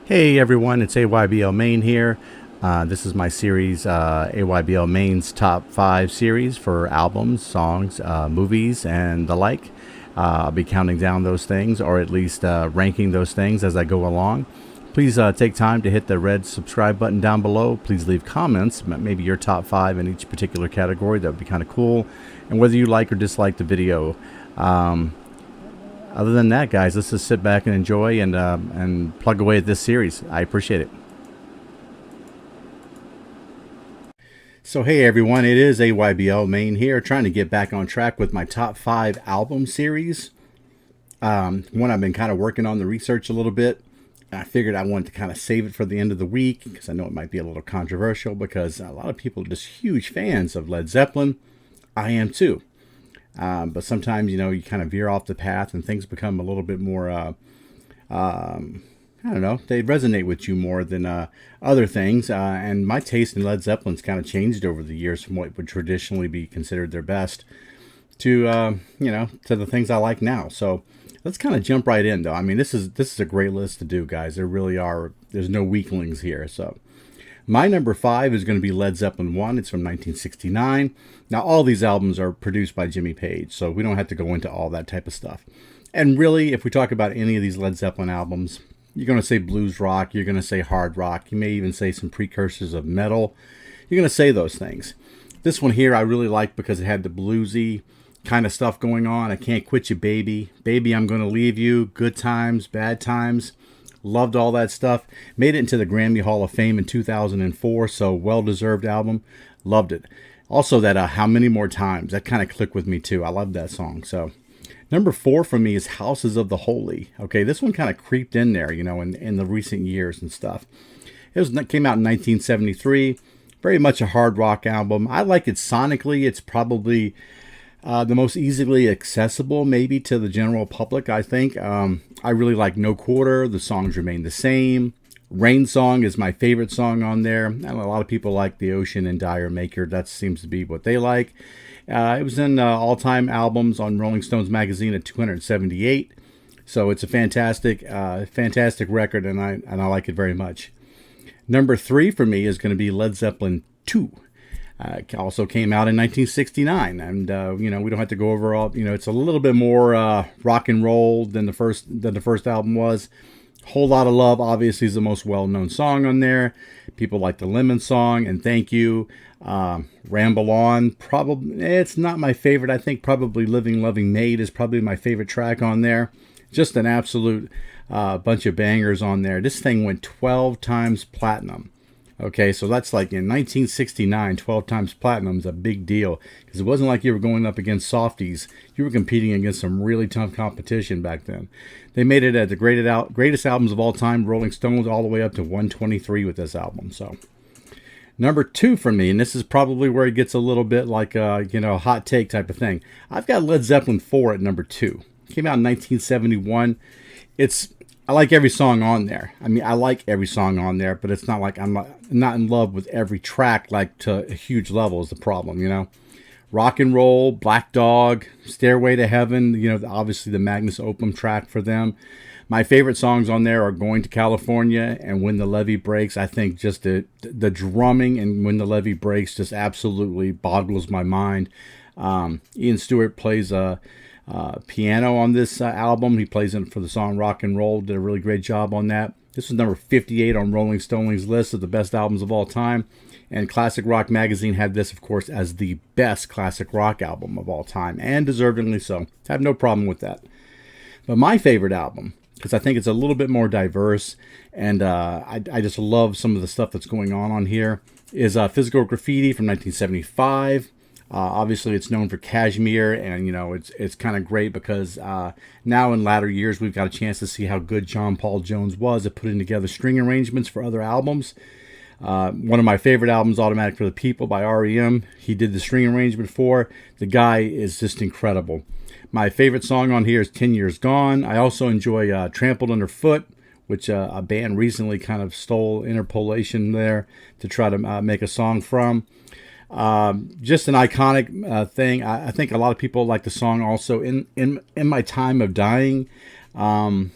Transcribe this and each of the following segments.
Hey everyone, it's AYBL Main here. This is my series, AYBL Main's Top 5 series for albums, songs, movies, and the like. I'll be counting down those things, or at least ranking those things as I go along. Please take time to hit the red subscribe button down below. Please leave comments, maybe your top 5 in each particular category. That would be kind of cool. And whether you like or dislike the video. Other than that, guys, let's just sit back and enjoy and plug away at this series. I appreciate it. So hey everyone, it is AYBL Main here, trying to get back on track with my top 5 album series. One, I've been kind of working on the research a little bit. I figured I wanted to kind of save it for the end of the week because I know it might be a little controversial because a lot of people are just huge fans of Led Zeppelin. I am too. But sometimes, you kind of veer off the path and things become a little bit more, I don't know, they resonate with you more than other things. And my taste in Led Zeppelin's kind of changed over the years from what would traditionally be considered their best to, to the things I like now. So let's kind of jump right in, though. I mean, this is a great list to do, guys. There really are. There's no weaklings here. So my number 5 is going to be Led Zeppelin 1. It's from 1969. Now, all these albums are produced by Jimmy Page, so we don't have to go into all that type of stuff. And really, if we talk about any of these Led Zeppelin albums, you're going to say blues rock, you're going to say hard rock, you may even say some precursors of metal. You're going to say those things. This one here I really like because it had the bluesy kind of stuff going on. I Can't Quit You, Baby. Baby, I'm Gonna Leave You. Good Times, Bad Times. Loved all that stuff. Made it into the Grammy Hall of Fame in 2004, so well-deserved album. Loved it. Also that How Many More Times, that kind of clicked with me too. I love that song. So number 4 for me is Houses of the Holy. Okay, this one kind of creeped in there, in the recent years and stuff. It came out in 1973. Very much a hard rock album. I like it sonically. It's probably the most easily accessible, maybe, to the general public, I think. I really like No Quarter. The songs remain the same. Rain Song is my favorite song on there. And a lot of people like The Ocean and Dire Maker. That seems to be what they like. It was in all-time albums on Rolling Stones magazine at 278. So it's a fantastic record, and I like it very much. Number 3 for me is going to be Led Zeppelin 2. Also came out in 1969, and we don't have to go over all. It's a little bit more rock and roll than the first album was. Whole Lot of Love obviously is the most well-known song on there. People like the Lemon Song and Thank You. Ramble On, probably it's not my favorite. I think probably Living Loving Maid is probably my favorite track on there. Just an absolute bunch of bangers on there. This thing went 12 times platinum. Okay, so that's like in 1969, 12 times platinum is a big deal because it wasn't like you were going up against softies. You were competing against some really tough competition back then. They made it at the greatest albums of all time, Rolling Stones, all the way up to 123 with this album. So number 2 for me, and this is probably where it gets a little bit like a hot take type of thing. I've got Led Zeppelin 4 at number 2. Came out in 1971. I like every song on there. I mean, I like every song on there, but it's not like I'm not in love with every track, like to a huge level is the problem, Rock and Roll, Black Dog, Stairway to Heaven, obviously the Magnus Opum track for them. My favorite songs on there are Going to California and When the Levee Breaks. I think just the drumming and When the Levee Breaks just absolutely boggles my mind. Ian Stewart plays piano on this album. He plays it for the song Rock and Roll. Did a really great job on that. This was number 58 on Rolling Stone's list of the best albums of all time. And Classic Rock Magazine had this, of course, as the best classic rock album of all time. And deservedly so. I have no problem with that. But my favorite album, because I think it's a little bit more diverse, and I just love some of the stuff that's going on here, is Physical Graffiti from 1975. Obviously, it's known for Kashmir, and it's kind of great because now in latter years we've got a chance to see how good John Paul Jones was at putting together string arrangements for other albums. One of my favorite albums, Automatic for the People by REM, he did the string arrangement for. The guy is just incredible. My favorite song on here is 10 Years Gone. I also enjoy Trampled Underfoot, which a band recently kind of stole interpolation there to try to make a song from. Just an iconic thing. I think a lot of people like the song also In My Time of Dying. And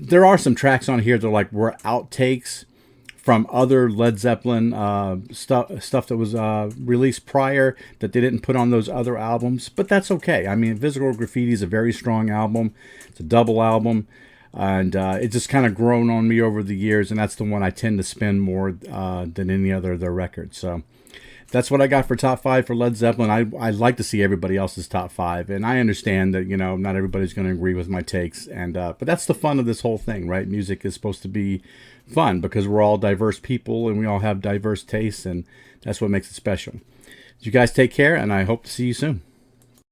there are some tracks on here that were outtakes from other Led Zeppelin stuff that was released prior that they didn't put on those other albums, but that's okay. I mean, Visible Graffiti is a very strong album. It's a double album, and it's just kind of grown on me over the years, and that's the one I tend to spin more than any other of their records. So that's what I got for top five for Led Zeppelin. I'd like to see everybody else's top five, and I understand that not everybody's going to agree with my takes, and but that's the fun of this whole thing, right? Music is supposed to be fun because we're all diverse people and we all have diverse tastes, and that's what makes it special. You guys take care, and I hope to see you soon.